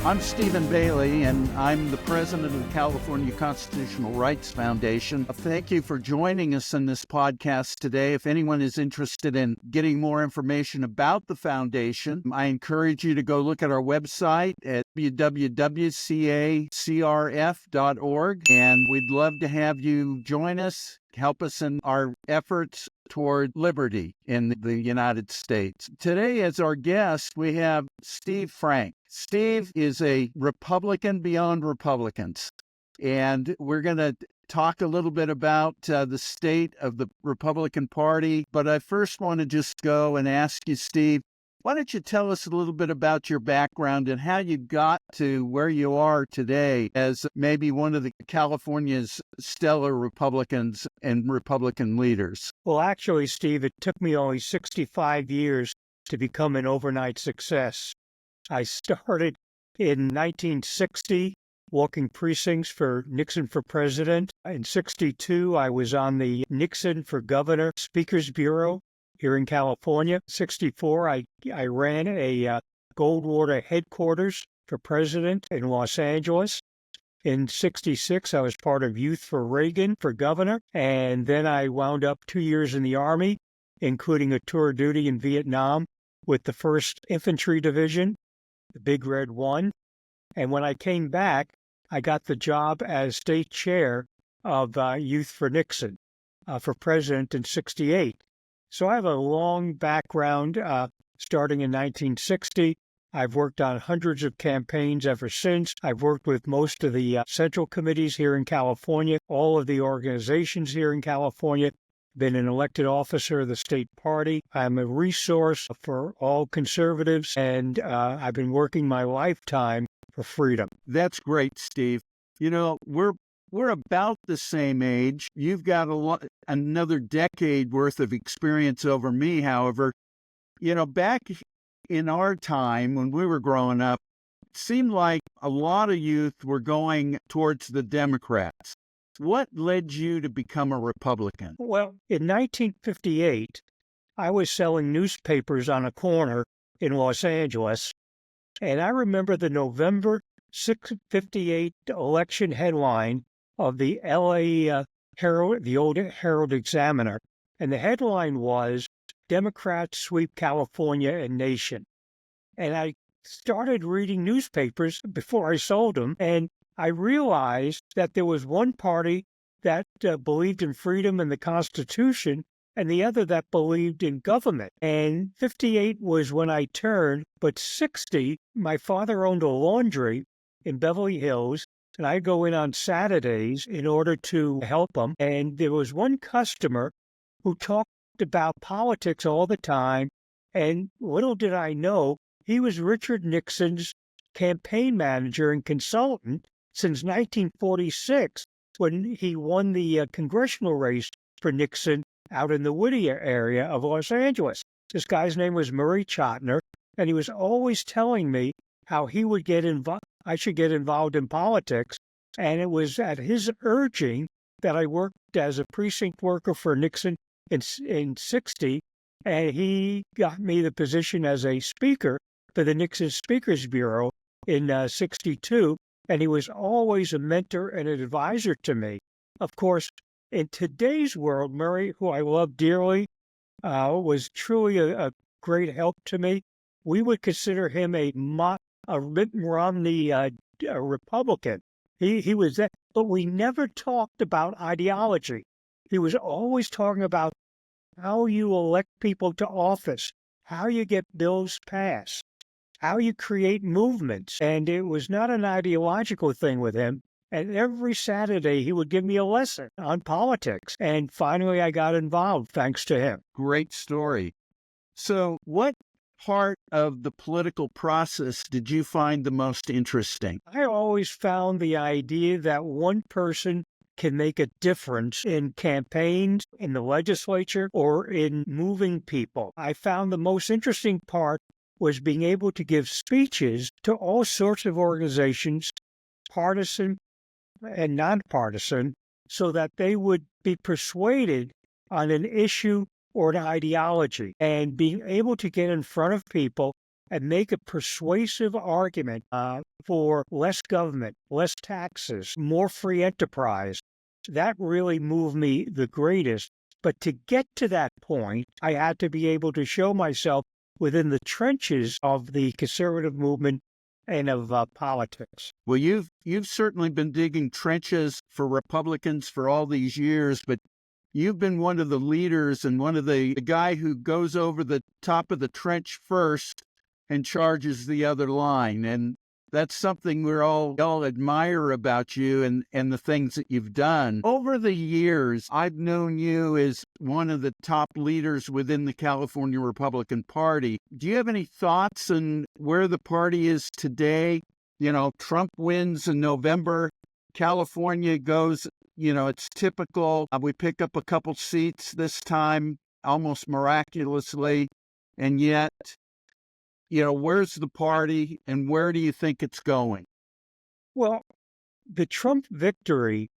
I'm Stephen Bailey, and I'm the president of the California Constitutional Rights Foundation. Thank you for joining us in this podcast today. If anyone is interested in getting more information about the foundation, I encourage you to go look at our website at www.cacrf.org, and we'd love to have you join us, help us in our efforts toward liberty in the United States. Today, as our guest, we have Steve Frank. Steve is a Republican beyond Republicans, and we're going to talk a little bit about the state of the Republican Party. But I first want to just go and ask you, Steve, why don't you tell us a little bit about your background and how you got to where you are today as maybe one of the California's stellar Republicans and Republican leaders? Well, actually, Steve, it took me only 65 years to become an overnight success. I started in 1960 walking precincts for Nixon for president. In 62, I was on the Nixon for governor speakers bureau here in California. 64, I ran a Goldwater headquarters for president in Los Angeles. In 66, I was part of Youth for Reagan for governor, and then I wound up 2 years in the Army, including a tour of duty in Vietnam with the 1st Infantry Division, the Big Red One. And when I came back, I got the job as state chair of Youth for Nixon for president in 68. So I have a long background starting in 1960. I've worked on hundreds of campaigns ever since. I've worked with most of the central committees here in California, all of the organizations here in California, been an elected officer of the state party. I'm a resource for all conservatives, and I've been working my lifetime for freedom. That's great, Steve. You know, we're about the same age. You've got another decade worth of experience over me. However, you know, back in our time when we were growing up, it seemed like a lot of youth were going towards the Democrats. What led you to become a Republican? Well, in 1958, I was selling newspapers on a corner in Los Angeles, and I remember the November 658 election headline of the LA Herald, the old Herald Examiner, and the headline was, "Democrats Sweep California and Nation." And I started reading newspapers before I sold them, and I realized that there was one party that believed in freedom and the Constitution, and the other that believed in government. And 58 was when I turned, but 60, my father owned a laundry in Beverly Hills, and I'd go in on Saturdays in order to help him. And there was one customer who talked about politics all the time, and little did I know, he was Richard Nixon's campaign manager and consultant since 1946, when he won the congressional race for Nixon out in the Whittier area of Los Angeles. This guy's name was Murray Chotiner, and he was always telling me how he would get involved. I should get involved in politics, and it was at his urging that I worked as a precinct worker for Nixon in 60, and he got me the position as a speaker for the Nixon Speakers Bureau in 62, and he was always a mentor and an advisor to me. Of course, in today's world, Murray, who I love dearly, was truly a great help to me. We would consider him a Mitt Romney a Republican. He was that, but we never talked about ideology. He was always talking about how you elect people to office, how you get bills passed, how you create movements. And it was not an ideological thing with him. And every Saturday, he would give me a lesson on politics. And finally, I got involved thanks to him. Great story. So what part of the political process did you find the most interesting? I always found the idea that one person can make a difference in campaigns, in the legislature, or in moving people. I found the most interesting part was being able to give speeches to all sorts of organizations, partisan and nonpartisan, so that they would be persuaded on an issue or an ideology, and being able to get in front of people and make a persuasive argument for less government, less taxes, more free enterprise. That really moved me the greatest. But to get to that point, I had to be able to show myself within the trenches of the conservative movement and of politics. Well, you've certainly been digging trenches for Republicans for all these years, but you've been one of the leaders and one of the guy who goes over the top of the trench first and charges the other line. And that's something we all admire about you and the things that you've done. Over the years, I've known you as one of the top leaders within the California Republican Party. Do you have any thoughts on where the party is today? You know, Trump wins in November. California goes, it's typical. We pick up a couple seats this time, almost miraculously. And yet, where's the party and where do you think it's going? Well, the Trump victory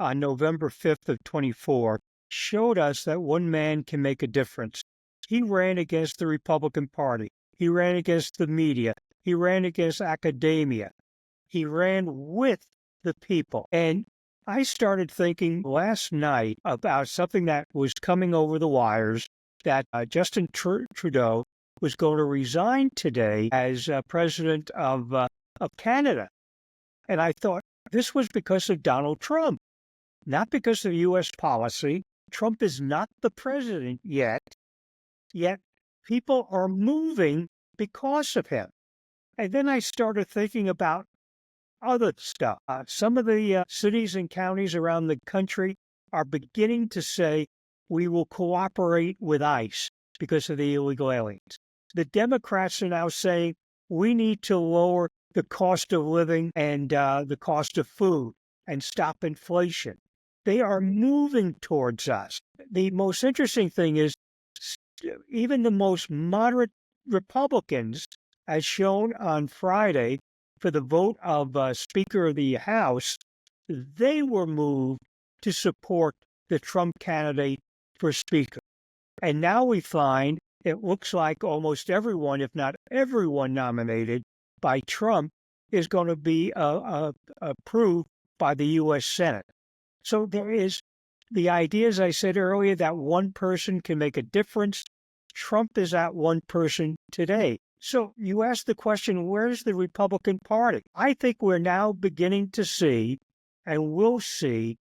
on November 5th of 24 showed us that one man can make a difference. He ran against the Republican Party. He ran against the media. He ran against academia. He ran with the people. And I started thinking last night about something that was coming over the wires, that Justin Trudeau was going to resign today as president of Canada. And I thought this was because of Donald Trump, not because of U.S. policy. Trump is not the president yet people are moving because of him. And then I started thinking about other stuff. Some of the cities and counties around the country are beginning to say, we will cooperate with ICE because of the illegal aliens. The Democrats are now saying we need to lower the cost of living and the cost of food and stop inflation. They are moving towards us. The most interesting thing is even the most moderate Republicans, as shown on Friday for the vote of Speaker of the House, they were moved to support the Trump candidate for Speaker. And now we find it looks like almost everyone, if not everyone nominated by Trump, is going to be approved by the U.S. Senate. So there is the idea, as I said earlier, that one person can make a difference. Trump is that one person today. So you ask the question, where's the Republican Party? I think we're now beginning to see, and will see,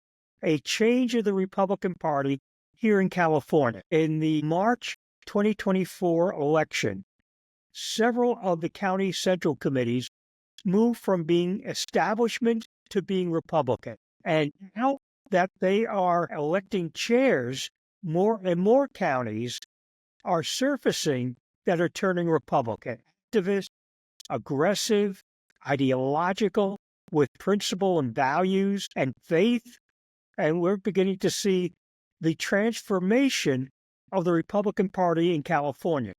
a change of the Republican Party here in California. In the March 2024 election, several of the county central committees moved from being establishment to being Republican. And now that they are electing chairs, more and more counties are surfacing that are turning Republican. Activist, aggressive, ideological, with principle and values and faith. And we're beginning to see the transformation of the Republican Party in California.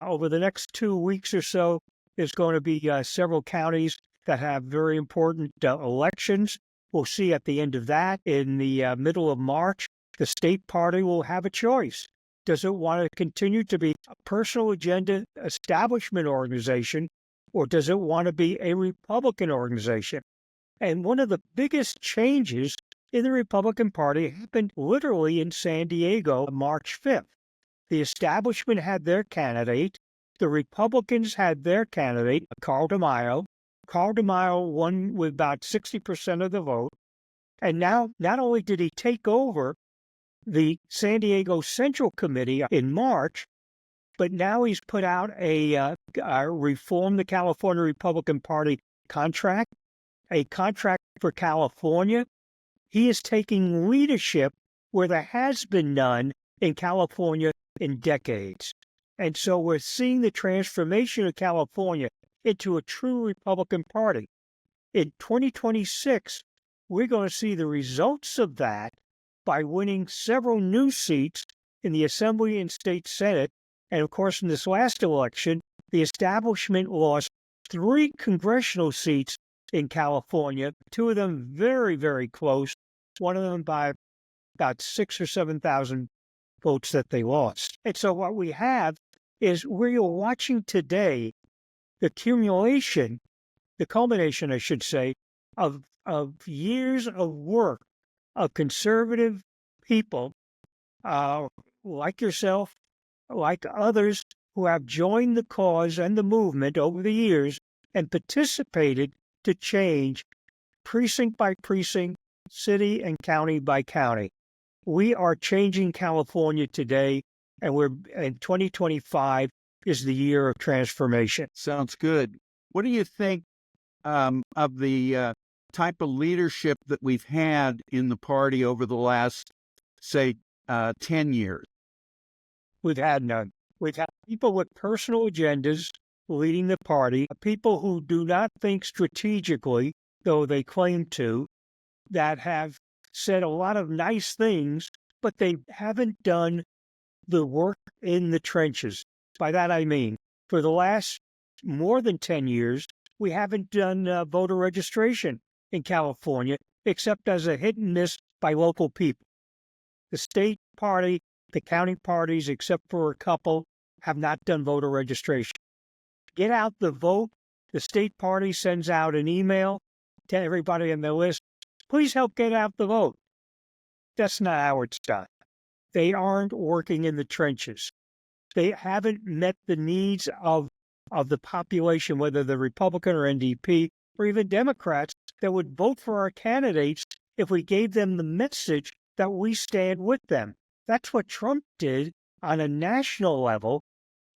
Over the next 2 weeks or so, there's going to be several counties that have very important elections. We'll see at the end of that, in the middle of March, the state party will have a choice. Does it want to continue to be a personal agenda establishment organization, or does it want to be a Republican organization? And one of the biggest changes in the Republican Party happened literally in San Diego on March 5th. The establishment had their candidate. The Republicans had their candidate, Carl DeMaio. Carl DeMaio won with about 60% of the vote. And now, not only did he take over the San Diego Central Committee in March, but now he's put out a Reform the California Republican Party contract, a contract for California. He is taking leadership where there has been none in California in decades. And so we're seeing the transformation of California into a true Republican Party. In 2026, we're going to see the results of that by winning several new seats in the Assembly and State Senate. And of course, in this last election, the establishment lost 3 congressional seats in California, 2 of them very, very close, one of them by about 6,000 or 7,000 votes that they lost. And so what we have is we are watching today the accumulation, the culmination, I should say, of years of work of conservative people like yourself, like others who have joined the cause and the movement over the years and participated to change precinct by precinct, city and county by county. We are changing California today, and we're in 2025 is the year of transformation. Sounds good. What do you think of the type of leadership that we've had in the party over the last, say, 10 years? We've had none. We've had people with personal agendas leading the party, people who do not think strategically, though they claim to, that have said a lot of nice things, but they haven't done the work in the trenches. By that I mean, for the last more than 10 years, we haven't done voter registration in California, except as a hit and miss by local people. The state party, the county parties, except for a couple, have not done voter registration. Get out the vote. The state party sends out an email to everybody on the list. Please help get out the vote. That's not how it's done. They aren't working in the trenches. They haven't met the needs of the population, whether they're Republican or NDP, or even Democrats, that would vote for our candidates if we gave them the message that we stand with them. That's what Trump did on a national level.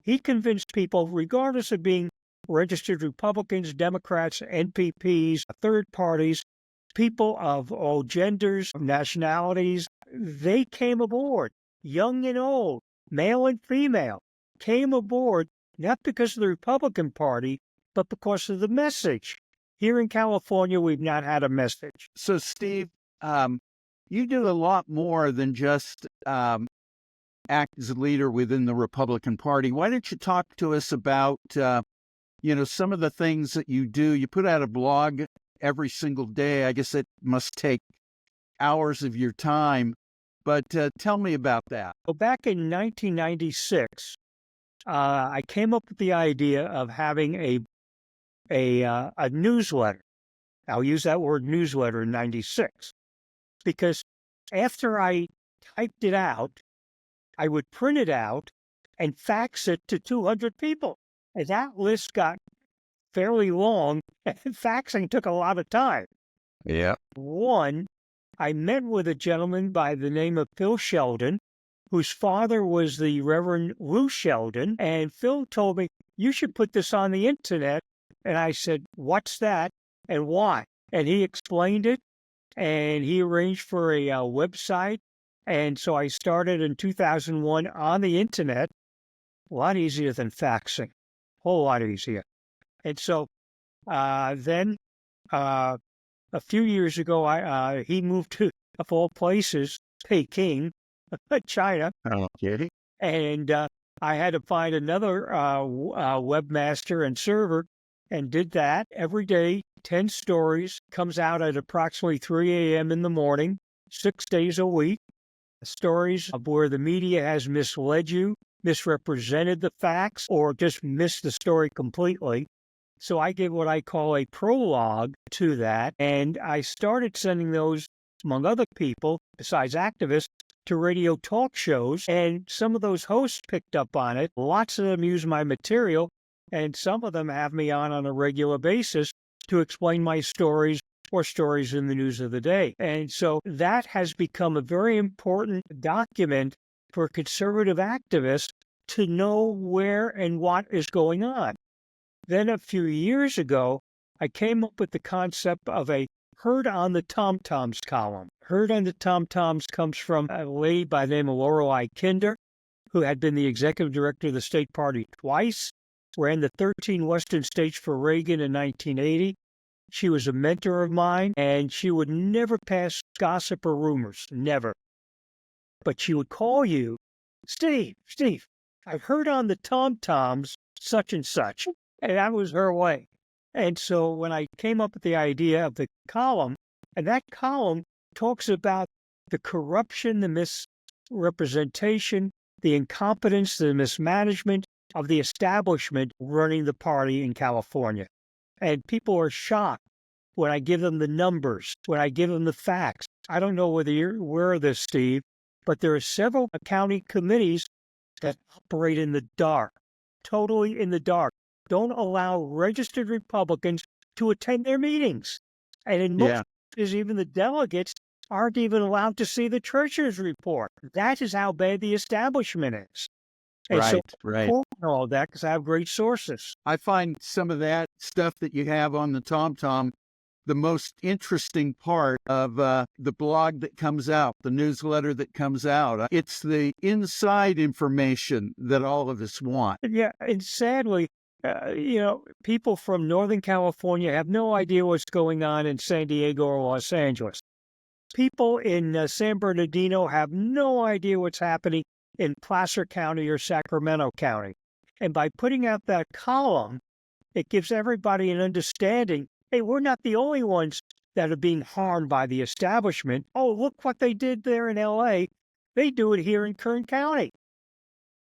He convinced people, regardless of being registered Republicans, Democrats, NPPs, third parties, people of all genders, nationalities, they came aboard, young and old, male and female, came aboard not because of the Republican Party, but because of the message. Here in California, we've not had a message. So, Steve, you do a lot more than just act as a leader within the Republican Party. Why don't you talk to us about, some of the things that you do? You put out a blog every single day. I guess it must take hours of your time, but tell me about that. Well, back in 1996, I came up with the idea of having a newsletter. I'll use that word newsletter in 96, because after I typed it out, I would print it out and fax it to 200 people. And that list got fairly long, and faxing took a lot of time. Yeah. One, I met with a gentleman by the name of Phil Sheldon, whose father was the Reverend Lou Sheldon, and Phil told me, you should put this on the internet. And I said, what's that and why? And he explained it, and he arranged for a website. And so I started in 2001 on the internet, a lot easier than faxing, a whole lot easier. And so then a few years ago, he moved to, of all places, Peking, China. Okay. And I had to find another webmaster and server, and did that every day. 10 stories, comes out at approximately 3 a.m. in the morning, 6 days a week. Stories of where the media has misled you, misrepresented the facts, or just missed the story completely. So I give what I call a prologue to that, and I started sending those, among other people, besides activists, to radio talk shows, and some of those hosts picked up on it. Lots of them use my material, and some of them have me on a regular basis to explain my stories or stories in the news of the day. And so that has become a very important document for conservative activists to know where and what is going on. Then a few years ago, I came up with the concept of a Heard on the Tom-Toms column. Heard on the Tom-Toms comes from a lady by the name of Lorelei Kinder, who had been the executive director of the state party twice, ran the 13 Western states for Reagan in 1980. She was a mentor of mine, and she would never pass gossip or rumors, never. But she would call you, Steve, I've heard on the Tom-Toms such and such, and that was her way. And so when I came up with the idea of the column, and that column talks about the corruption, the misrepresentation, the incompetence, the mismanagement, of the establishment running the party in California. And people are shocked when I give them the numbers, when I give them the facts. I don't know whether you're aware of this, Steve, but there are several county committees that operate in the dark, totally in the dark. Don't allow registered Republicans to attend their meetings. And in most cases, even the delegates aren't even allowed to see the treasurer's report. That is how bad the establishment is. And so I quote all that because I have great sources. I find some of that stuff that you have on the TomTom the most interesting part of the blog that comes out, the newsletter that comes out. It's the inside information that all of us want. Yeah, and sadly, people from Northern California have no idea what's going on in San Diego or Los Angeles. People in San Bernardino have no idea what's happening in Placer County or Sacramento County. And by putting out that column, it gives everybody an understanding, hey, we're not the only ones that are being harmed by the establishment. Oh, look what they did there in L.A. They do it here in Kern County.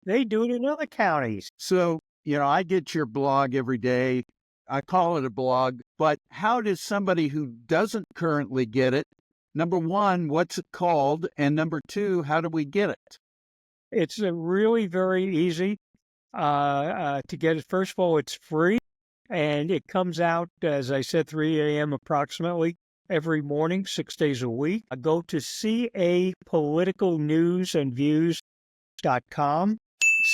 They do it in other counties. So, I get your blog every day. I call it a blog, but how does somebody who doesn't currently get it, number one, what's it called? And number two, how do we get it? It's really very easy to get it. First of all, it's free, and it comes out, as I said, 3 a.m. approximately every morning, 6 days a week. I go to capoliticalnewsandviews.com,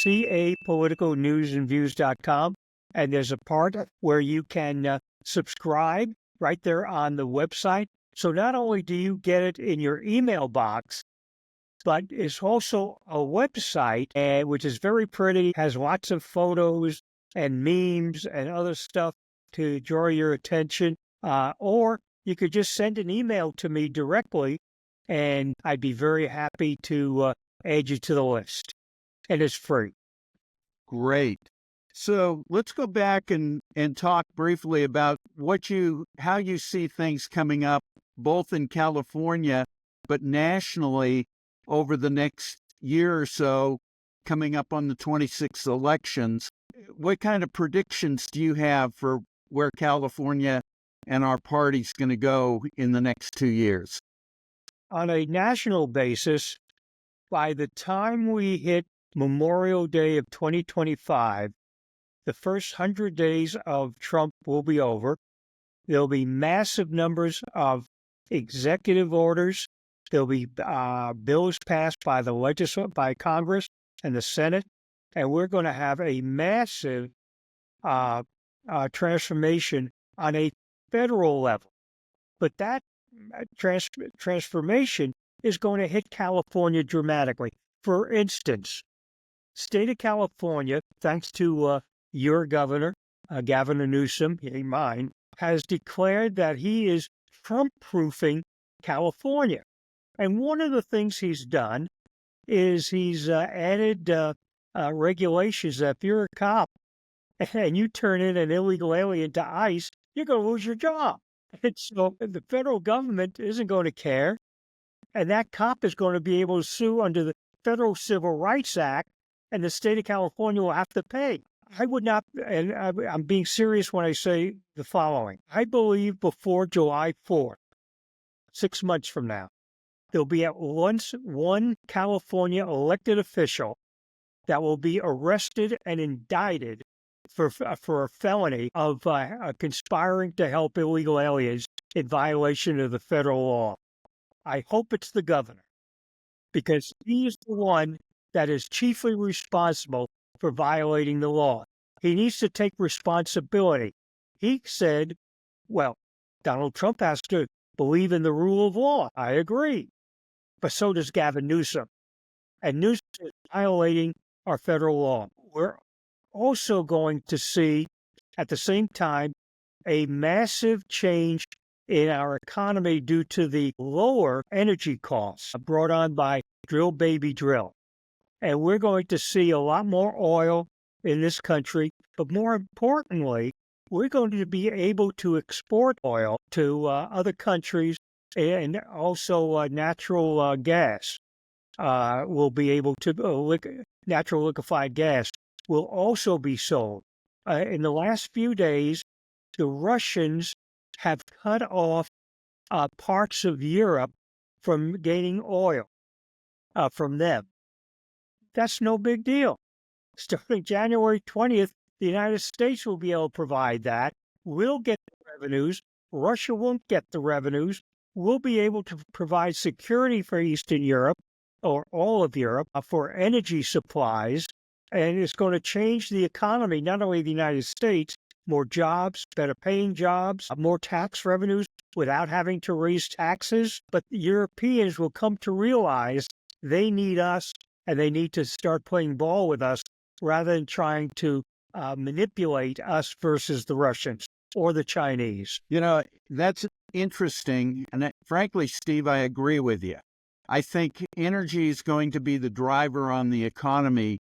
capoliticalnewsandviews.com, and there's a part where you can subscribe right there on the website. So not only do you get it in your email box, but it's also a website, which is very pretty, has lots of photos and memes and other stuff to draw your attention. Or you could just send an email to me directly, and I'd be very happy to add you to the list. And it's free. Great. So let's go back and talk briefly about how you see things coming up, both in California, but nationally over the next year or so, coming up on the 26 elections. What kind of predictions do you have for where California and our party's going to go in the next 2 years? On a national basis, by the time we hit Memorial Day of 2025, the first 100 days of Trump will be over. There'll be massive numbers of executive orders. There'll be bills passed by by Congress and the Senate, and we're going to have a massive transformation on a federal level. But that transformation is going to hit California dramatically. For instance, state of California, thanks to your governor, Gavin Newsom, mine, has declared that he is Trump-proofing California. And one of the things he's done is he's added regulations that if you're a cop and you turn in an illegal alien to ICE, you're going to lose your job. And so the federal government isn't going to care, and that cop is going to be able to sue under the Federal Civil Rights Act, and the state of California will have to pay. I would not, and I'm being serious when I say the following. I believe before July 4th, 6 months from now, there'll be at once one California elected official that will be arrested and indicted for a felony of conspiring to help illegal aliens in violation of the federal law. I hope it's the governor, because he is the one that is chiefly responsible for violating the law. He needs to take responsibility. He said, well, Donald Trump has to believe in the rule of law. I agree. But so does Gavin Newsom. And Newsom is violating our federal law. We're also going to see, at the same time, a massive change in our economy due to the lower energy costs brought on by drill, baby, drill. And we're going to see a lot more oil in this country, but more importantly, we're going to be able to export oil to other countries, and also natural gas. We'll be able to, natural liquefied gas will also be sold. In the last few days, the Russians have cut off parts of Europe from gaining oil from them. That's no big deal. Starting January 20th, the United States will be able to provide that. We'll get the revenues. Russia won't get the revenues. We'll be able to provide security for Eastern Europe, or all of Europe, for energy supplies. And it's going to change the economy, not only the United States, more jobs, better paying jobs, more tax revenues without having to raise taxes. But the Europeans will come to realize they need us, and they need to start playing ball with us rather than trying to manipulate us versus the Russians or the Chinese. You know, that's interesting. And frankly, Steve, I agree with you. I think energy is going to be the driver on the economy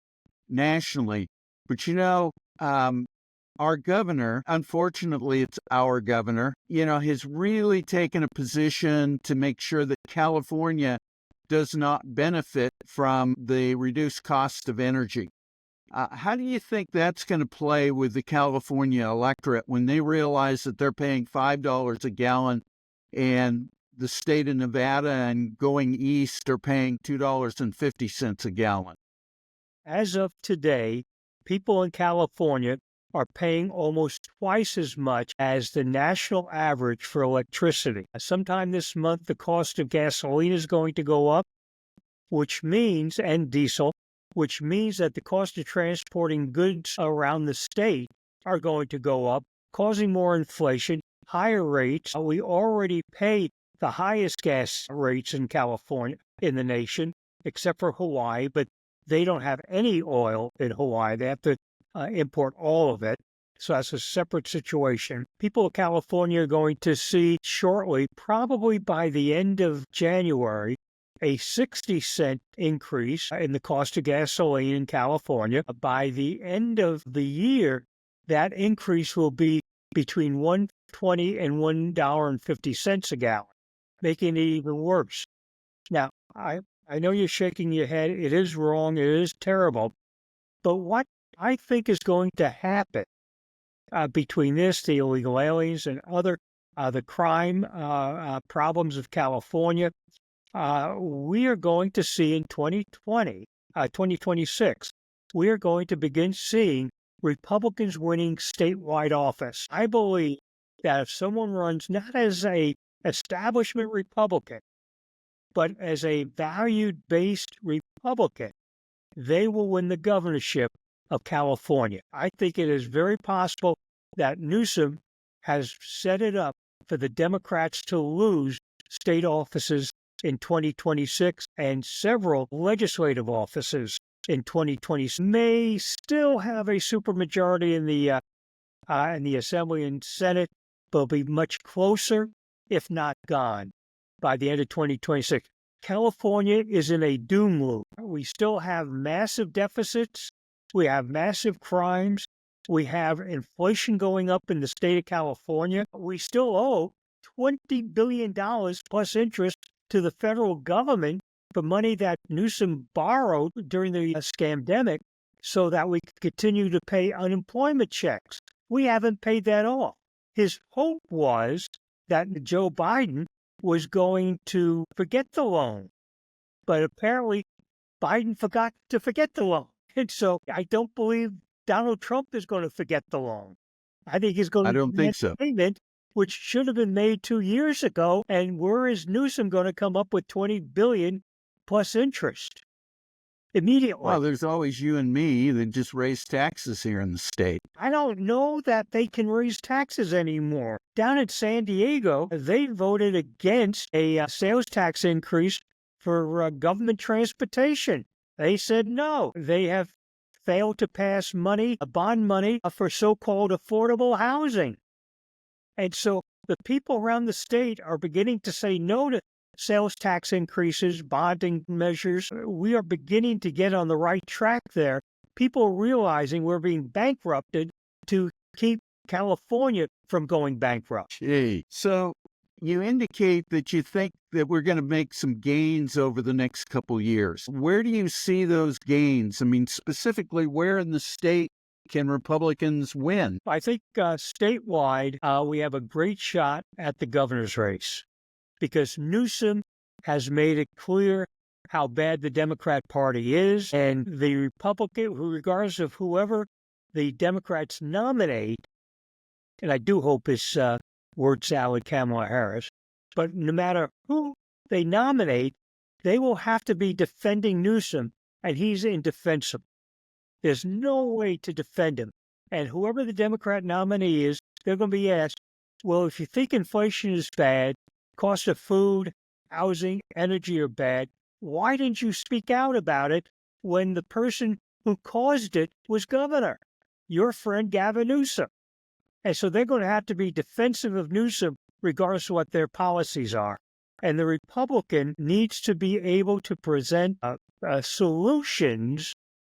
nationally. But, you know, our governor, unfortunately, it's our governor, you know, has really taken a position to make sure that California does not benefit from the reduced cost of energy. How do you think that's going to play with the California electorate when they realize that they're paying $5 a gallon and the state of Nevada and going east are paying $2.50 a gallon? As of today, people in California are paying almost twice as much as the national average for electricity. Sometime this month, the cost of gasoline is going to go up, which means, and diesel, which means that the cost of transporting goods around the state are going to go up, causing more inflation, higher rates. We already pay the highest gas rates in California, in the nation, except for Hawaii, but they don't have any oil in Hawaii. They have to import all of it. So that's a separate situation. People of California are going to see shortly, probably by the end of January, a 60-cent increase in the cost of gasoline in California. By the end of the year, that increase will be between $1.20 and $1.50 a gallon, making it even worse. Now, I know you're shaking your head. It is wrong. It is terrible. But what I think is going to happen between this, the illegal aliens, and other the crime problems of California, we are going to see in 2026, we are going to begin seeing Republicans winning statewide office. I believe that if someone runs not as a establishment Republican, but as a valued-based Republican, they will win the governorship of California. I think it is very possible that Newsom has set it up for the Democrats to lose state offices in 2026 and several legislative offices in 2026. May still have a supermajority in the Assembly and Senate, but will be much closer, if not gone, by the end of 2026. California is in a doom loop. We still have massive deficits. We have massive crimes. We have inflation going up in the state of California. We still owe $20 billion plus interest to the federal government for money that Newsom borrowed during the scamdemic so that we could continue to pay unemployment checks. We haven't paid that off. His hope was that Joe Biden was going to forget the loan, but apparently Biden forgot to forget the loan. And so I don't believe Donald Trump is going to forget the loan. I think he's going to make a payment which should have been made 2 years ago. And where is Newsom going to come up with $20 billion plus interest immediately? Well, there's always you and me that just raise taxes here in the state. I don't know that they can raise taxes anymore. Down in San Diego, they voted against a sales tax increase for government transportation. They said no. They have failed to pass money, bond money, for so-called affordable housing. And so the people around the state are beginning to say no to sales tax increases, bonding measures. We are beginning to get on the right track there. People are realizing we're being bankrupted to keep California from going bankrupt. Gee. So You indicate that you think that we're going to make some gains over the next couple years. Where do you see those gains? I mean, specifically, where in the state can Republicans win? I think statewide, we have a great shot at the governor's race because Newsom has made it clear how bad the Democrat Party is, and the Republican, regardless of whoever the Democrats nominate, and I do hope it's word salad Kamala Harris, but no matter who they nominate, they will have to be defending Newsom, and he's indefensible. There's no way to defend him. And whoever the Democrat nominee is, they're going to be asked, well, if you think inflation is bad, cost of food, housing, energy are bad, why didn't you speak out about it when the person who caused it was governor, your friend Gavin Newsom? And so they're going to have to be defensive of Newsom regardless of what their policies are. And the Republican needs to be able to present solutions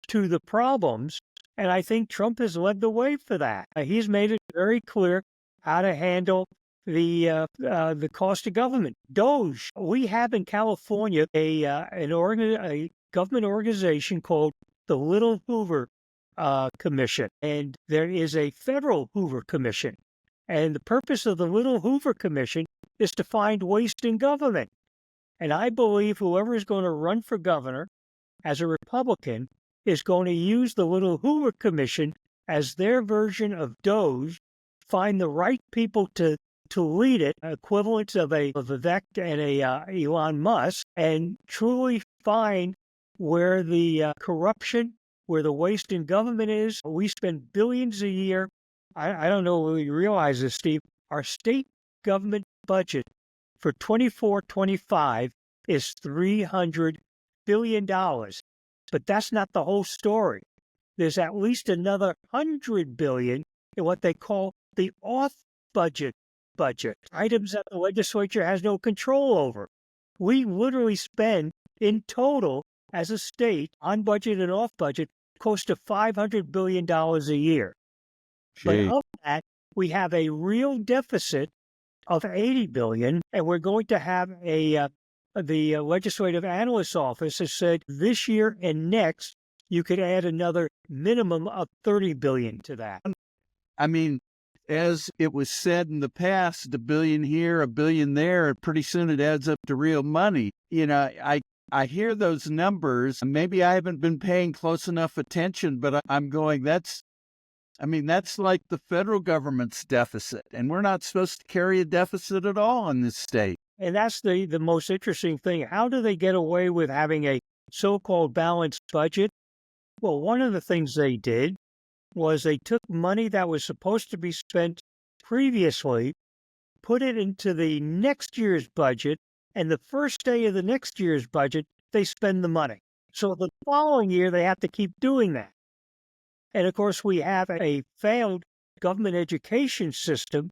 to the problems. And I think Trump has led the way for that. He's made it very clear how to handle the cost of government. DOGE. We have in California a government organization called the Little Hoover Commission, and there is a federal Hoover Commission. And the purpose of the Little Hoover Commission is to find waste in government. And I believe whoever is going to run for governor as a Republican is going to use the Little Hoover Commission as their version of DOGE, find the right people to lead it, equivalents of a Vivek and a Elon Musk, and truly find where the corruption, where the waste in government is. We spend billions a year. I don't know if you realize this, Steve. Our state government budget for 24-25 is $300 billion. But that's not the whole story. There's at least another $100 billion in what they call the off-budget budget, items that the legislature has no control over. We literally spend in total as a state, on budget and off budget, close to $500 billion a year. But of that, we have a real deficit of $80 billion, and we're going to have the Legislative Analyst's Office has said this year and next, you could add another minimum of $30 billion to that. I mean, as it was said in the past, $1 billion here, $1 billion there, and pretty soon it adds up to real money. You know, I hear those numbers. Maybe I haven't been paying close enough attention, but I'm going, that's like the federal government's deficit, and we're not supposed to carry a deficit at all in this state. And that's the most interesting thing. How do they get away with having a so-called balanced budget? Well, one of the things they did was they took money that was supposed to be spent previously, put it into the next year's budget, and the first day of the next year's budget, they spend the money. So the following year, they have to keep doing that. And of course, we have a failed government education system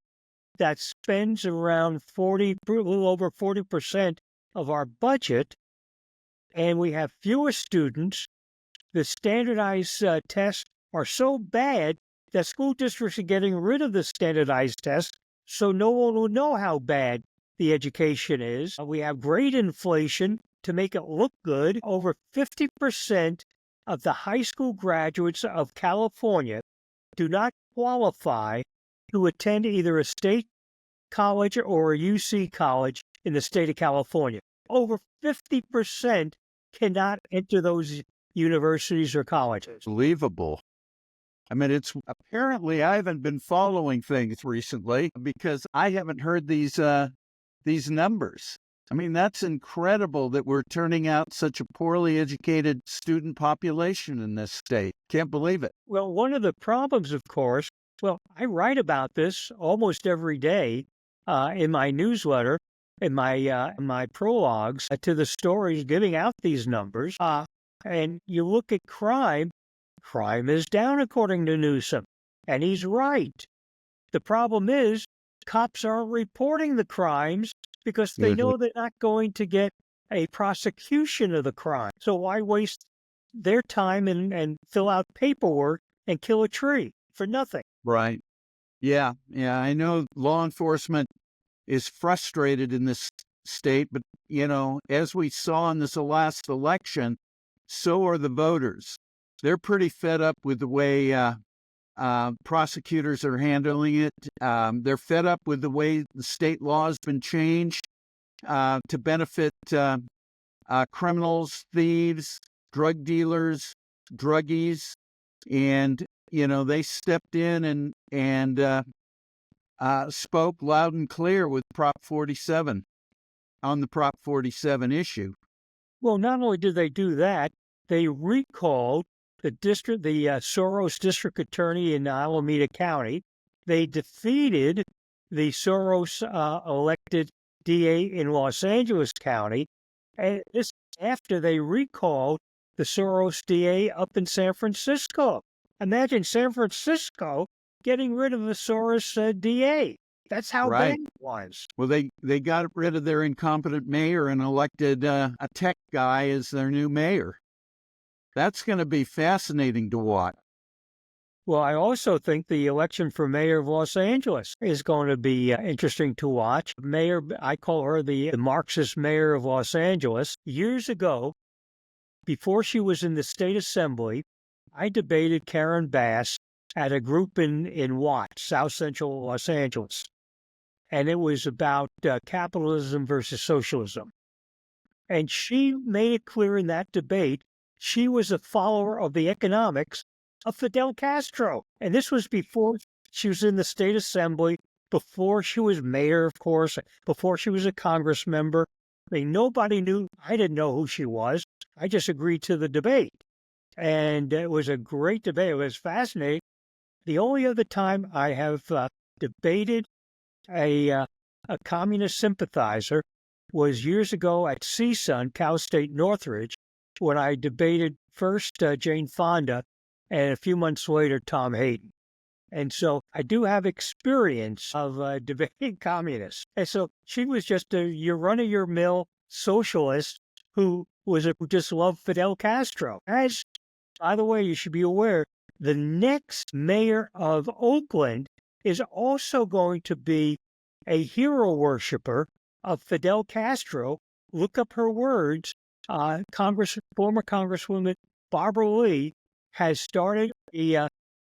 that spends around a little over 40% of our budget, and we have fewer students. The standardized tests are so bad that school districts are getting rid of the standardized tests, so no one will know how bad the education is. We have grade inflation to make it look good. Over 50% of the high school graduates of California do not qualify to attend either a state college or a UC college in the state of California. Over 50% cannot enter those universities or colleges. Believable. I mean, it's apparently I haven't been following things recently because I haven't heard these numbers. I mean, that's incredible that we're turning out such a poorly educated student population in this state. Can't believe it. Well, one of the problems, of course, I write about this almost every day in my newsletter, in my prologues to the stories giving out these numbers. And you look at crime is down according to Newsom, and he's right. The problem is cops aren't reporting the crimes because they know they're not going to get a prosecution of the crime. So why waste their time and fill out paperwork and kill a tree for nothing? Right. Yeah. I know law enforcement is frustrated in this state. But, as we saw in this last election, so are the voters. They're pretty fed up with the way prosecutors are handling it. They're fed up with the way the state law has been changed to benefit criminals, thieves, drug dealers, druggies. And, they stepped in and spoke loud and clear with Prop 47 on the Prop 47 issue. Well, not only did they do that, they recalled the Soros district attorney in Alameda County. They defeated the Soros elected DA in Los Angeles County. And this after they recalled the Soros DA up in San Francisco. Imagine San Francisco getting rid of the Soros DA. That's how bad it was. Well, they got rid of their incompetent mayor and elected a tech guy as their new mayor. That's going to be fascinating to watch. Well, I also think the election for mayor of Los Angeles is going to be interesting to watch. Mayor, I call her the Marxist mayor of Los Angeles. Years ago, before she was in the state assembly, I debated Karen Bass at a group in Watts, South Central Los Angeles. And it was about capitalism versus socialism. And she made it clear in that debate she was a follower of the economics of Fidel Castro. And this was before she was in the state assembly, before she was mayor, of course, before she was a Congress member. I mean, nobody knew. I didn't know who she was. I just agreed to the debate. And it was a great debate. It was fascinating. The only other time I have debated a communist sympathizer was years ago at CSUN, Cal State Northridge, when I debated first Jane Fonda and a few months later Tom Hayden. And so I do have experience of debating communists. And so she was just your run-of-your-mill socialist who just loved Fidel Castro. As, by the way, you should be aware, the next mayor of Oakland is also going to be a hero worshiper of Fidel Castro. Look up her words. Former Congresswoman Barbara Lee has started a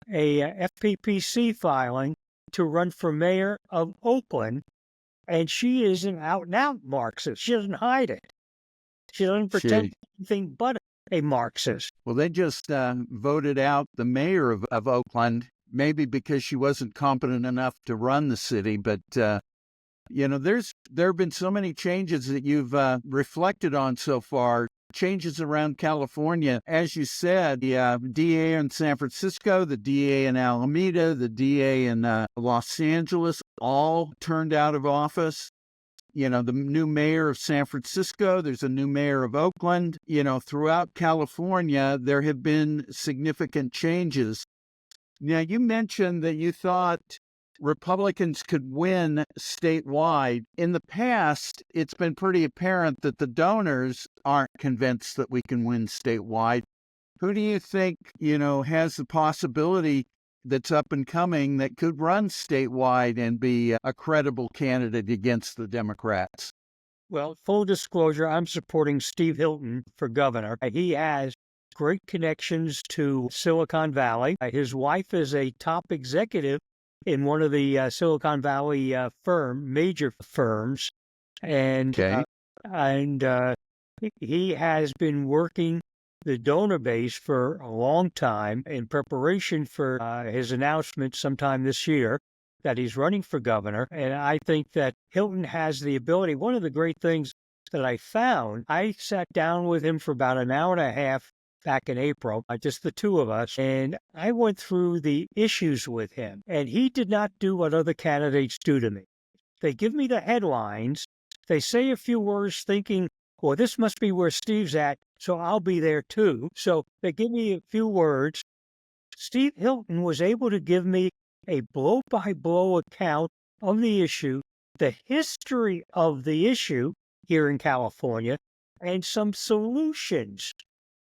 FPPC filing to run for mayor of Oakland, and she is an out-and-out Marxist. She doesn't hide it. She doesn't pretend anything but a Marxist. Well, they just voted out the mayor of Oakland, maybe because she wasn't competent enough to run the city. But, there have been so many changes that you've reflected on so far, changes around California. As you said, the DA in San Francisco, the DA in Alameda, the DA in Los Angeles, all turned out of office. The new mayor of San Francisco, there's a new mayor of Oakland. Throughout California, there have been significant changes. Now, you mentioned that you thought Republicans could win statewide. In the past, it's been pretty apparent that the donors aren't convinced that we can win statewide. Who do you think, has the possibility that's up and coming that could run statewide and be a credible candidate against the Democrats? Well, full disclosure, I'm supporting Steve Hilton for governor. He has great connections to Silicon Valley. His wife is a top executive in one of the Silicon Valley major firms. And, he has been working the donor base for a long time in preparation for his announcement sometime this year that he's running for governor. And I think that Hilton has the ability. One of the great things that I found, I sat down with him for about an hour and a half back in April, just the two of us, and I went through the issues with him. And he did not do what other candidates do to me. They give me the headlines. They say a few words thinking, well, this must be where Steve's at, so I'll be there too. So they give me a few words. Steve Hilton was able to give me a blow-by-blow account of the issue, the history of the issue here in California, and some solutions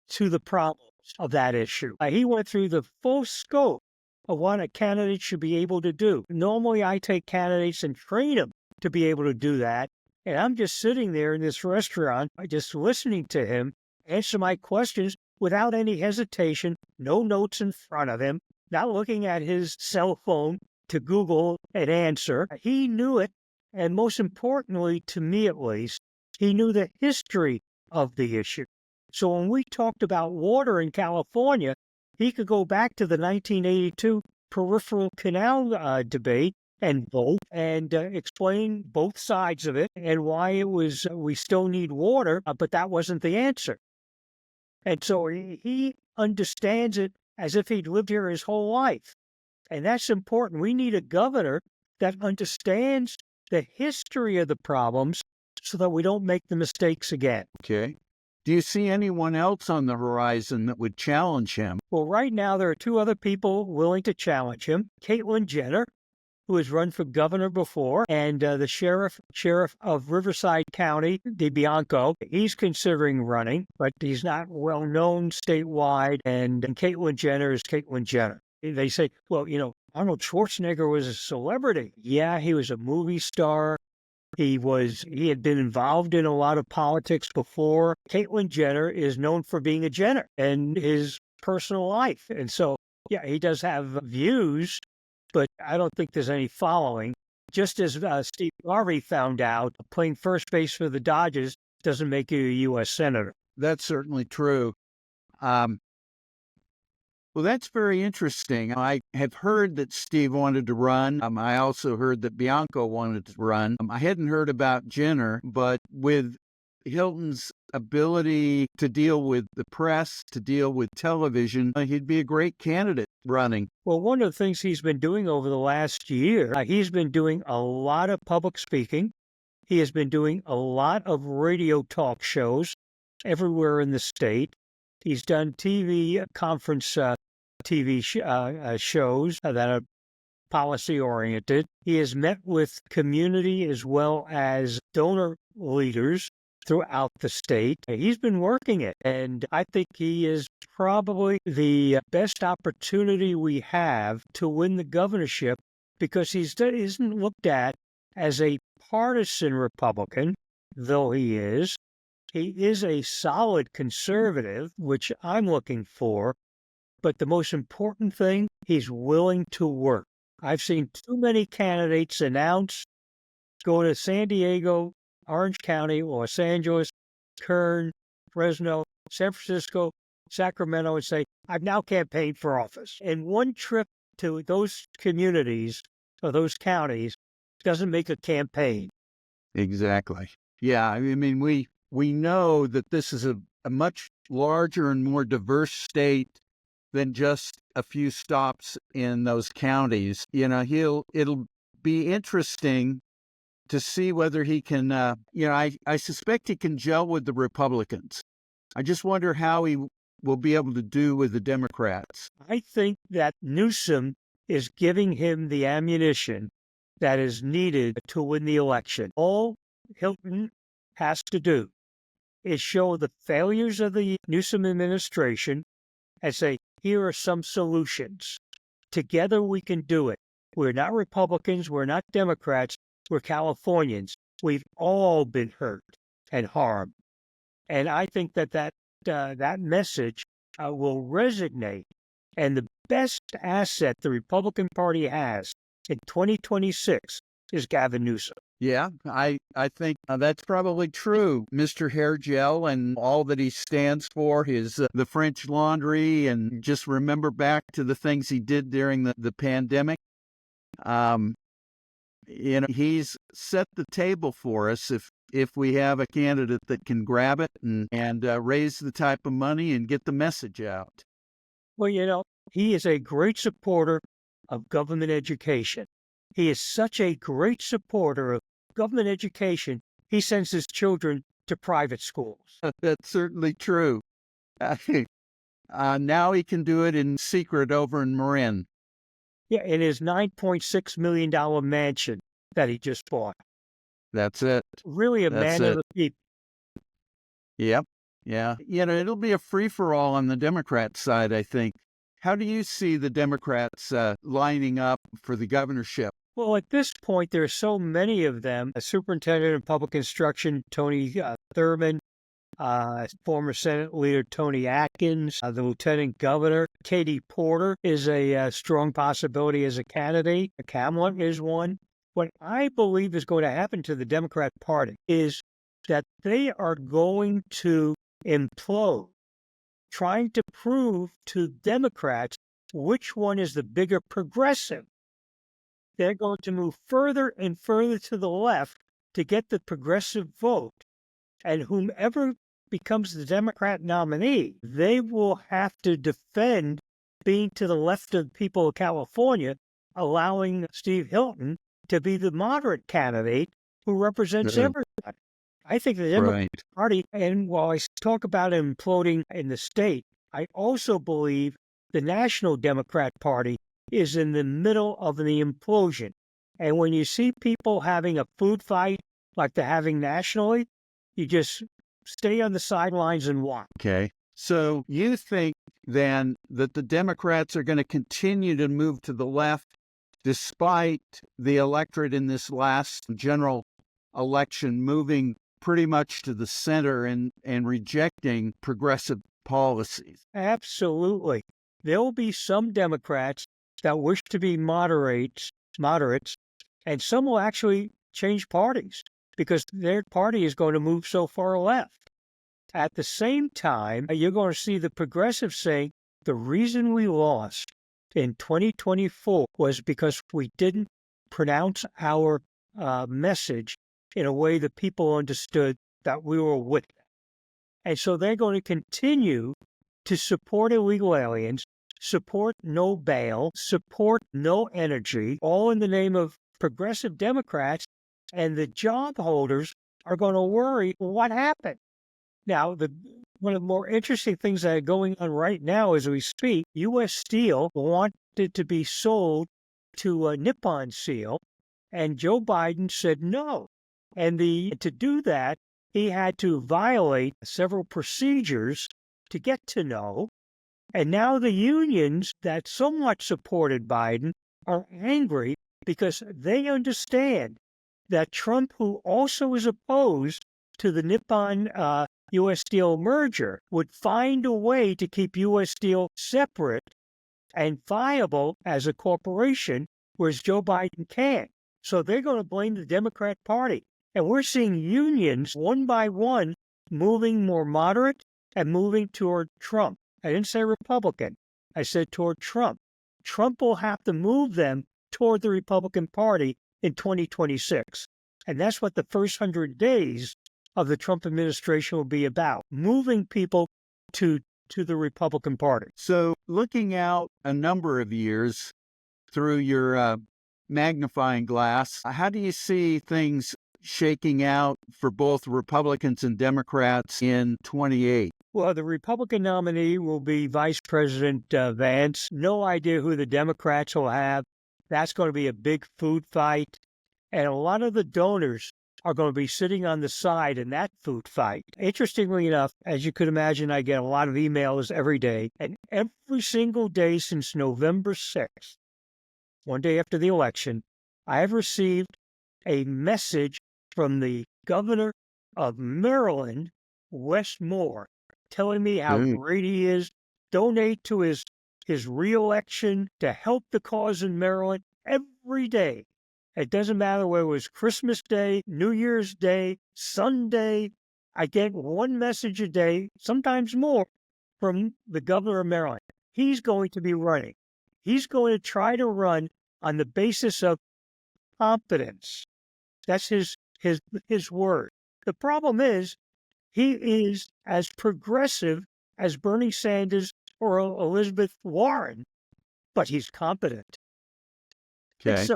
to the problems of that issue. He went through the full scope of what a candidate should be able to do. Normally, I take candidates and train them to be able to do that. And I'm just sitting there in this restaurant, just listening to him answer my questions without any hesitation, no notes in front of him, not looking at his cell phone to Google an answer. He knew it. And most importantly, to me at least, he knew the history of the issue. So when we talked about water in California, he could go back to the 1982 peripheral canal debate and vote and explain both sides of it and why it was we still need water, but that wasn't the answer. And so he understands it as if he'd lived here his whole life. And that's important. We need a governor that understands the history of the problems so that we don't make the mistakes again. Okay. Do you see anyone else on the horizon that would challenge him? Well, right now there are two other people willing to challenge him. Caitlyn Jenner, who has run for governor before, and the sheriff of Riverside County, DeBianco. He's considering running, but he's not well known statewide, and Caitlyn Jenner is Caitlyn Jenner. They say, well, Arnold Schwarzenegger was a celebrity. Yeah, he was a movie star. He had been involved in a lot of politics before. Caitlyn Jenner is known for being a Jenner in his personal life. And so, yeah, he does have views, but I don't think there's any following. Just as Steve Harvey found out, playing first base for the Dodgers doesn't make you a U.S. Senator. That's certainly true. Well, that's very interesting. I have heard that Steve wanted to run. I also heard that Bianco wanted to run. I hadn't heard about Jenner, but with Hilton's ability to deal with the press, to deal with television, he'd be a great candidate running. Well, one of the things he's been doing over the last year, he's been doing a lot of public speaking. He has been doing a lot of radio talk shows everywhere in the state. He's done TV conference shows that are policy-oriented. He has met with community as well as donor leaders throughout the state. He's been working it, and I think he is probably the best opportunity we have to win the governorship because he isn't looked at as a partisan Republican, though he is. He is a solid conservative, which I'm looking for, but the most important thing, he's willing to work. I've seen too many candidates announce, go to San Diego, Orange County, Los Angeles, Kern, Fresno, San Francisco, Sacramento, and say, I've now campaigned for office. And one trip to those communities or those counties doesn't make a campaign. Exactly. Yeah, I mean, we know that this is a much larger and more diverse state than just a few stops in those counties. It'll be interesting to see whether he can, I suspect he can gel with the Republicans. I just wonder how he will be able to do with the Democrats. I think that Newsom is giving him the ammunition that is needed to win the election. All Hilton has to do is show the failures of the Newsom administration and say, here are some solutions. Together we can do it. We're not Republicans. We're not Democrats. We're Californians. We've all been hurt and harmed. And I think that message will resonate. And the best asset the Republican Party has in 2026 is Gavin Newsom. Yeah, I think that's probably true. Mr. Hair Gel and all that he stands for, the French Laundry, and just remember back to the things he did during the pandemic. He's set the table for us if we have a candidate that can grab it and raise the type of money and get the message out. Well, he is a great supporter of government education. He is such a great supporter of government education, he sends his children to private schools. That's certainly true. Now he can do it in secret over in Marin. Yeah, in his $9.6 million mansion that he just bought. That's it. Really a man of the people. Yep. Yeah. It'll be a free-for-all on the Democrat side, I think. How do you see the Democrats lining up for the governorship? Well, at this point, there are so many of them. Superintendent of Public Instruction Tony Thurmond, former Senate Leader Tony Atkins, the Lieutenant Governor Katie Porter is a strong possibility as a candidate. Kamala is one. What I believe is going to happen to the Democrat Party is that they are going to implode, trying to prove to Democrats which one is the bigger progressive. They're going to move further and further to the left to get the progressive vote. And whomever becomes the Democrat nominee, they will have to defend being to the left of the people of California, allowing Steve Hilton to be the moderate candidate who represents everybody. I think the Democrat Party, and while I talk about imploding in the state, I also believe the National Democrat Party is in the middle of the implosion. And when you see people having a food fight like they're having nationally, you just stay on the sidelines and watch. Okay. So you think then that the Democrats are going to continue to move to the left despite the electorate in this last general election moving pretty much to the center and rejecting progressive policies? Absolutely. There will be some Democrats that wish to be moderates, and some will actually change parties because their party is going to move so far left. At the same time, you're going to see the progressives saying the reason we lost in 2024 was because we didn't pronounce our message in a way that people understood that we were with them. And so they're going to continue to support illegal aliens, support no bail, support no energy, all in the name of progressive Democrats, and the job holders are going to worry, what happened? Now, one of the more interesting things that are going on right now as we speak, U.S. Steel wanted to be sold to Nippon Steel, and Joe Biden said no. And to do that, he had to violate several procedures to get to no. And now the unions that somewhat supported Biden are angry because they understand that Trump, who also is opposed to the Nippon U.S. Steel merger, would find a way to keep U.S. Steel separate and viable as a corporation, whereas Joe Biden can't. So they're going to blame the Democrat Party. And we're seeing unions, one by one, moving more moderate and moving toward Trump. I didn't say Republican. I said toward Trump. Trump will have to move them toward the Republican Party in 2026. And that's what the first 100 days of the Trump administration will be about, moving people to the Republican Party. So looking out a number of years through your magnifying glass, how do you see things shaking out for both Republicans and Democrats in 28? Well, the Republican nominee will be Vice President Vance. No idea who the Democrats will have. That's going to be a big food fight. And a lot of the donors are going to be sitting on the side in that food fight. Interestingly enough, as you could imagine, I get a lot of emails every day. And every single day since November 6th, one day after the election, I have received a message from the governor of Maryland, Wes Moore, telling me how great he is, donate to his re-election to help the cause in Maryland every day. It doesn't matter whether it was Christmas Day, New Year's Day, Sunday. I get one message a day, sometimes more, from the governor of Maryland. He's going to be running. He's going to try to run on the basis of competence. That's his word. The problem is, he is as progressive as Bernie Sanders or Elizabeth Warren, but he's competent. Okay.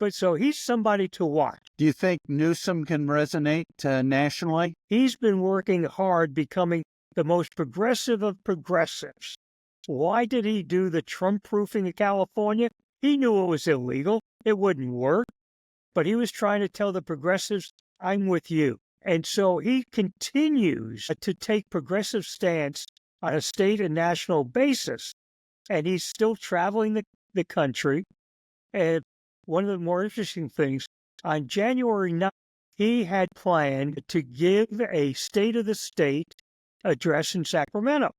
So he's somebody to watch. Do you think Newsom can resonate nationally? He's been working hard, becoming the most progressive of progressives. Why did he do the Trump-proofing of California? He knew it was illegal. It wouldn't work. But he was trying to tell the progressives, I'm with you. And so he continues to take progressive stance on a state and national basis. And he's still traveling the country and one of the more interesting things, on January 9th, he had planned to give a State of the State address in Sacramento.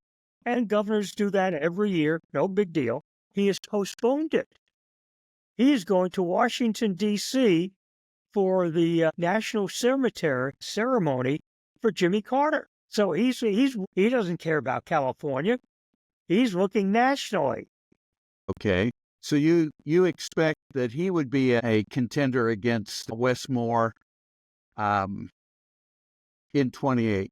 And governors do that every year, no big deal. He has postponed it. He is going to Washington, D.C. for the National Cemetery ceremony for Jimmy Carter. So he doesn't care about California. He's looking nationally. Okay. So you expect that he would be a contender against Wes Moore in 28?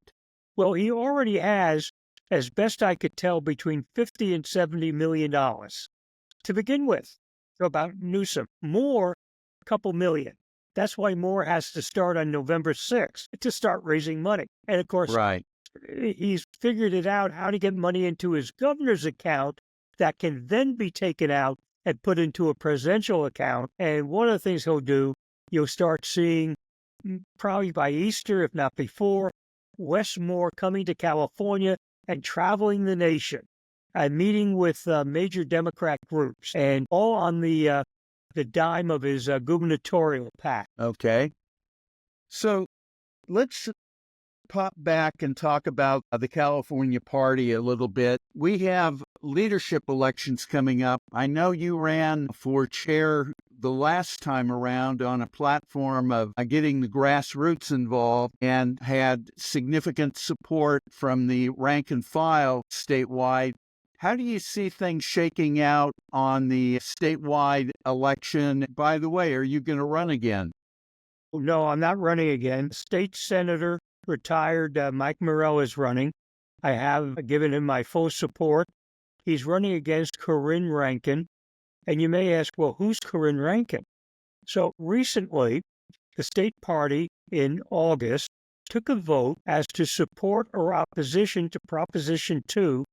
Well, he already has, as best I could tell, between $50 and $70 million to begin with. So about Newsom. Moore, a couple million. That's why Moore has to start on November 6th to start raising money. And of course, right. He's figured it out how to get money into his governor's account that can then be taken out and put into a presidential account. And one of the things he'll do, you'll start seeing probably by Easter, if not before, Wes Moore coming to California and traveling the nation and meeting with major Democrat groups, and all on the dime of his gubernatorial PAC. Okay. So let's pop back and talk about the California Party a little bit. We have leadership elections coming up. I know you ran for chair the last time around on a platform of getting the grassroots involved and had significant support from the rank and file statewide. How do you see things shaking out on the statewide election? By the way, are you going to run again? No, I'm not running again. State Senator retired Mike Morrell is running. I have given him my full support. He's running against Corinne Rankin. And you may ask, well, who's Corinne Rankin? So recently, the state party in August took a vote as to support or opposition to Proposition 2,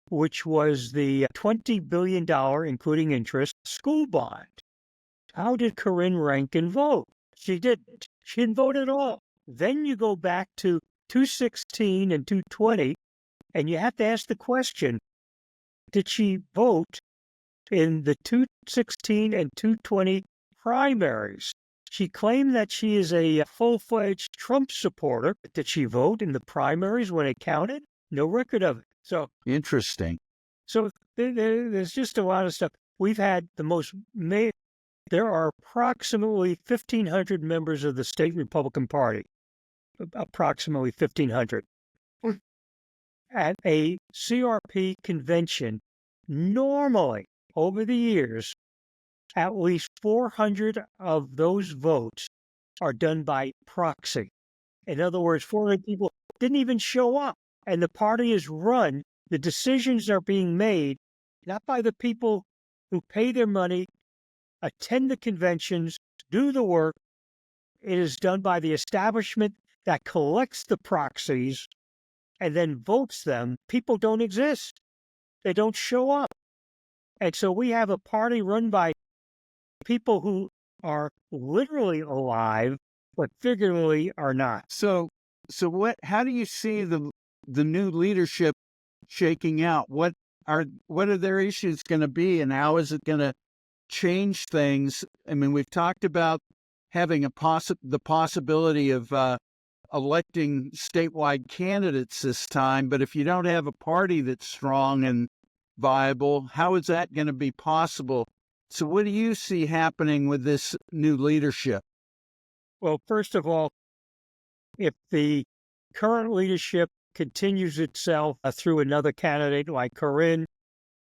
which was the $20 billion, including interest, school bond. How did Corinne Rankin vote? She didn't. She didn't vote at all. Then you go back to 216 and 220, and you have to ask the question, did she vote in the 216 and 220 primaries? She claimed that she is a full-fledged Trump supporter. Did she vote in the primaries when it counted? No record of it. So interesting. So there's just a lot of stuff. We've had the most. There are approximately 1,500 members of the state Republican Party. Approximately 1,500. At a CRP convention, normally over the years, at least 400 of those votes are done by proxy. In other words, 400 people didn't even show up, and the party is run. The decisions are being made not by the people who pay their money, attend the conventions, do the work. It is done by the establishment that collects the proxies and then votes them. People don't exist. They don't show up. And so we have a party run by people who are literally alive, but figuratively are not. So how do you see the new leadership shaking out? What are their issues going to be, and how is it going to change things? I mean, we've talked about having the possibility of electing statewide candidates this time, but if you don't have a party that's strong and viable, how is that going to be possible? So what do you see happening with this new leadership? Well, first of all, if the current leadership continues itself through another candidate like Corinne,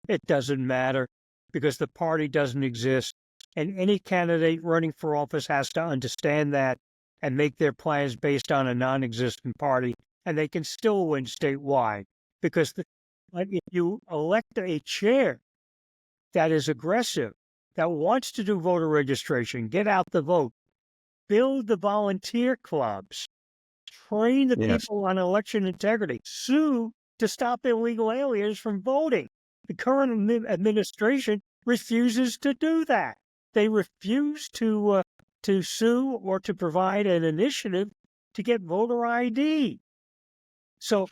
it doesn't matter because the party doesn't exist. And any candidate running for office has to understand that and make their plans based on a non-existent party, and they can still win statewide. Because if you elect a chair that is aggressive, that wants to do voter registration, get out the vote, build the volunteer clubs, train the people on election integrity, sue to stop illegal aliens from voting. The current administration refuses to do that. They refuse to sue or to provide an initiative to get voter ID. So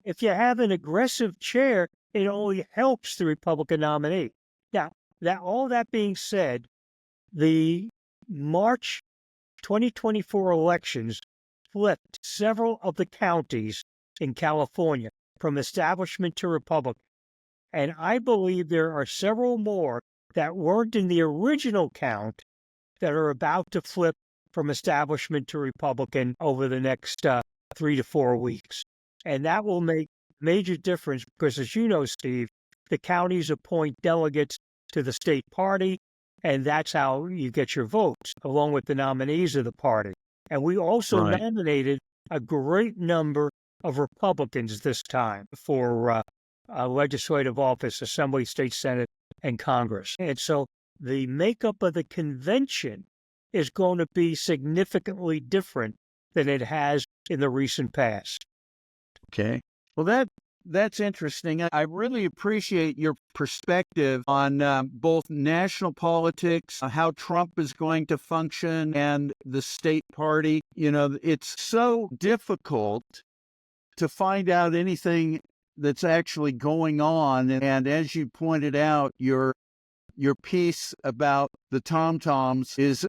if you have an aggressive chair, it only helps the Republican nominee. Now, all that being said, The March 2024 elections flipped several of the counties in California from establishment to Republican. And I believe there are several more that weren't in the original count that are about to flip from establishment to Republican over the next 3 to 4 weeks. And that will make major difference because, as you know, Steve, the counties appoint delegates to the state party, and that's how you get your votes, along with the nominees of the party. And we also nominated a great number of Republicans this time for legislative office, Assembly, State Senate, and Congress. And so the makeup of the convention is going to be significantly different than it has in the recent past. Okay. Well, that's interesting. I really appreciate your perspective on both national politics, how Trump is going to function, and the state party. You know, it's so difficult to find out anything that's actually going on. And as you pointed out, your piece about the tom-toms is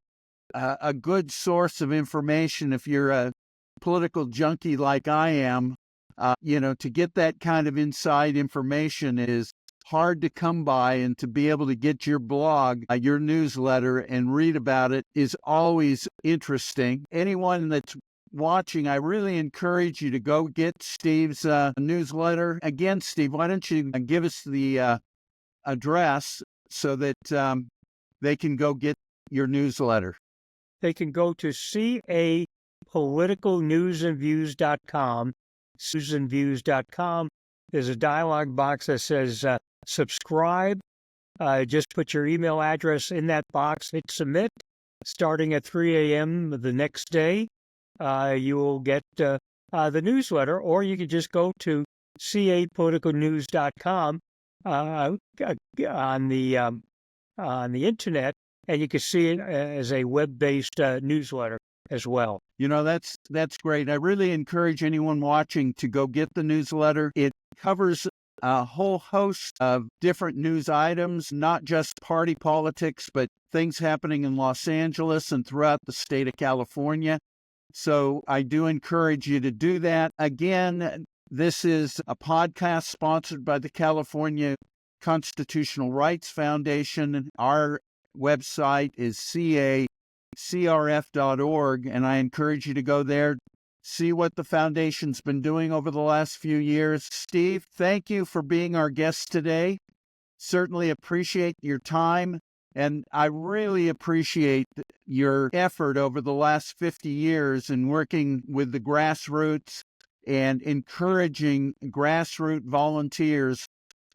a good source of information if you're a political junkie like I am. To get that kind of inside information is hard to come by, and to be able to get your blog, your newsletter, and read about it is always interesting. Anyone that's watching, I really encourage you to go get Steve's newsletter. Again, Steve, why don't you give us the address so that they can go get your newsletter? They can go to capoliticalnewsandviews.com. SusanViews.com. There's a dialog box that says subscribe. Just put your email address in that box, hit submit. Starting at 3 a.m. the next day, you will get the newsletter, or you can just go to capoliticalnews.com on the internet, and you can see it as a web-based newsletter as well. You know, that's great. I really encourage anyone watching to go get the newsletter. It covers a whole host of different news items, not just party politics, but things happening in Los Angeles and throughout the state of California. So I do encourage you to do that. Again, this is a podcast sponsored by the California Constitutional Rights Foundation. Our website is crf.org, and I encourage you to go there, see what the foundation's been doing over the last few years. Steve, thank you for being our guest today. Certainly appreciate your time, and I really appreciate your effort over the last 50 years in working with the grassroots and encouraging grassroots volunteers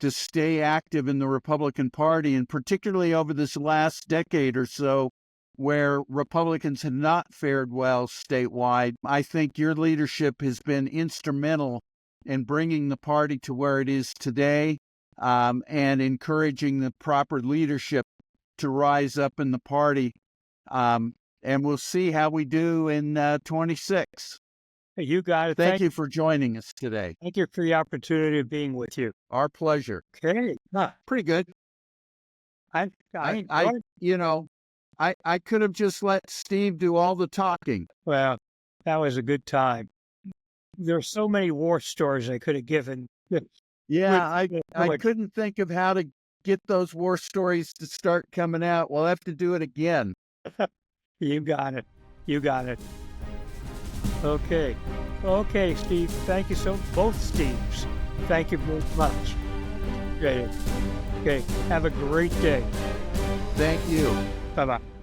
to stay active in the Republican Party, and particularly over this last decade or so, where Republicans have not fared well statewide. I think your leadership has been instrumental in bringing the party to where it is today, and encouraging the proper leadership to rise up in the party. And we'll see how we do in 26. You got it. Thank you for joining us today. Thank you for the opportunity of being with you. Our pleasure. Okay. Pretty good. I could have just let Steve do all the talking. Well, that was a good time. There are so many war stories I could have given. Yeah, I couldn't think of how to get those war stories to start coming out. We'll have to do it again. You got it. Okay, Steve. Thank you both Steves. Thank you very much. Okay. Have a great day. Thank you. Bye-bye.